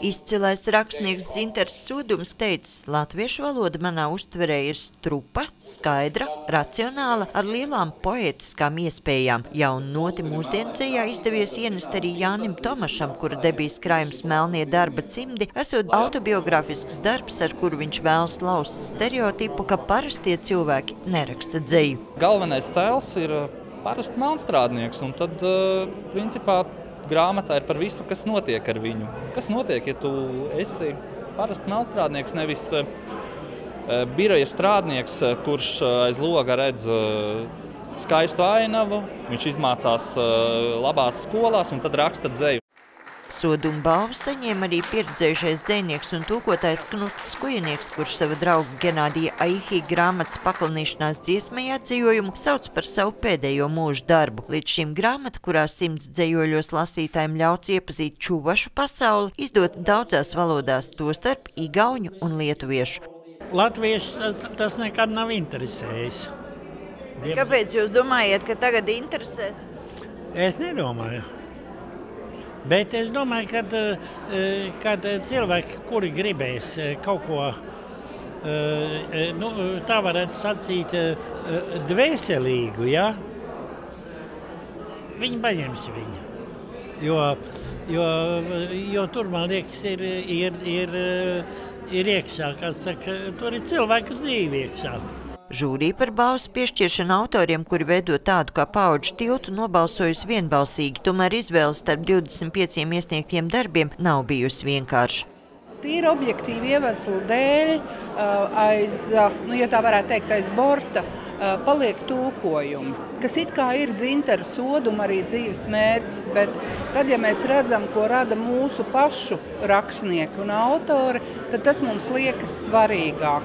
Izcilais rakstnieks Dzintars Sūdums teicis, latviešu valoda manā uztverē ir strupa, skaidra, racionāla, ar lielām poētiskām iespējām. Jaunu noti mūsdienu dzejā izdevies ienest arī Jānim Tomašam, kura debijas krājums Melnie darba cimdi, esot autobiogrāfisks darbs, ar kuru viņš vēlas laust stereotipu, ka parastie cilvēki neraksta dzeju. Galvenais tēls ir parasts melnstrādnieks, un tad, principā, grāmatā ir par visu, kas notiek ar viņu. Kas notiek, ja tu esi parasts melnstrādnieks, nevis biroja strādnieks, kurš aiz loga redz skaistu ainavu, viņš izmācās labās skolās un tad raksta dzeju. Soduma balvu saņēma arī pieredzējušais dzejnieks un tūkotājs Knuts Skujnieks, kurš sava drauga Genādija Aihī grāmatas paklanīšanās dziesmai atdzejojumu sauc par savu pēdējo mūžu darbu. Līdz šim grāmata, kurā 100 dzejoļos lasītājiem ļauts iepazīt čuvašu pasauli, izdota daudzās valodās, tostarp igauņu un lietuviešu. Latviešu tas nekad nav interesējis. Kāpēc jūs domājat, ka tagad interesēs? Es nedomāju. Bet es domāju, kad cilvēki, kuri gribēs kaut ko, tā varētu sacīt, dvēselīgu, ja? Viņi paņems viņu. Jo tur, man liekas, ir iekšā, kas saka, tur ir cilvēku dzīve iekšā. Žūrī par balvas piešķiršanu autoriem, kuri veido tādu kā paudžu tiltu, nobalsojusi vienbalsīgi, tomēr izvēles starp 25 iesniegtiem darbiem nav bijusi vienkārša. Tīri objektīvi iemeslu dēļ ja tā varētu teikt, aiz borta paliek tūkojumi, kas it kā ir Dzintara Sūduma arī dzīves mērķis, bet tad, ja mēs redzam, ko rada mūsu pašu rakstnieki un autori, tad tas mums liekas svarīgāk.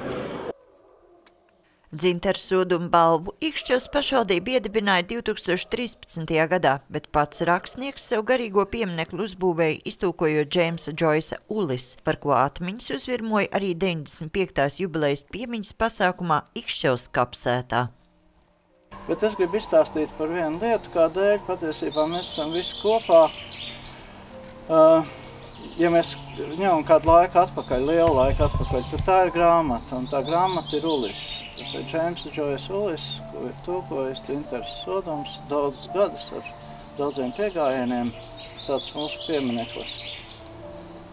Dzintara Sūduma balvu Ikšķils pašvaldība iedibināja 2013. gadā, bet pats rakstnieks sev garīgo pieminekli uzbūvēja iztūkojot Džeimsa Džoisa Ulis, par ko atmiņas uzvirmoja arī 95. jubilejas piemiņas pasākumā Ikšķils kapsētā. Bet es gribu izstāstīt par vienu lietu, kādēļ patiesībā mēs esam visi kopā. Ja mēs ņemam kādu laiku atpakaļ, lielu laiku atpakaļ, tad tā ir grāmata, un tā grāmata ir Ulis. Tas ir Džeimsa Džoisa Ulis, ko ir tūkojis Dzintars Sūdums daudzus gadus ar daudziem piegājieniem. Tāds mūsu piemineklis,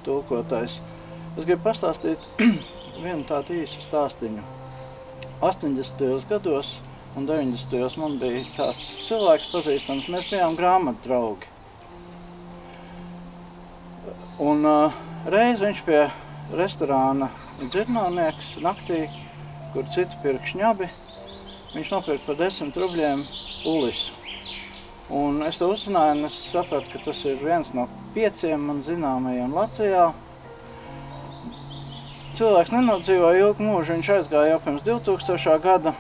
tūkotājs. Es gribu pastāstīt vienu tādu īsu stāstiņu. 80. gados un 90. man bija tāds cilvēks pazīstams, mēs bijām grāmatdraugi. Un reiz viņš pie restorāna Dzirnānieks naktī, kur citi pirka šņabi, viņš nopirka par 10 rubļiem Ulisu. Un es to uzzināju, un es sapratu, ka tas ir viens no 5 man zināmajiem Latvijā. Cilvēks nenodzīvoja ilgu mūžu, viņš aizgāja jau pirms 2000. gada.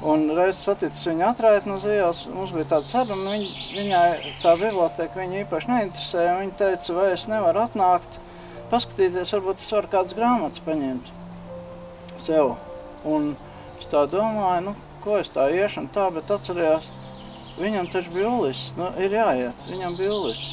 Un reiz saticis viņu atraitni uz ielas, mums bija tāda saruna, viņai tā biblioteka viņu īpaši neinteresēja, un viņa teica, vai es nevaru atnākt, paskatīties, varbūt es varu kādas grāmatas paņemt sev. Un es tā domāju, ko es tā iešu un tā, bet atcerējos, viņam taču bija Ulis, ir jāiet, viņam bija Ulis.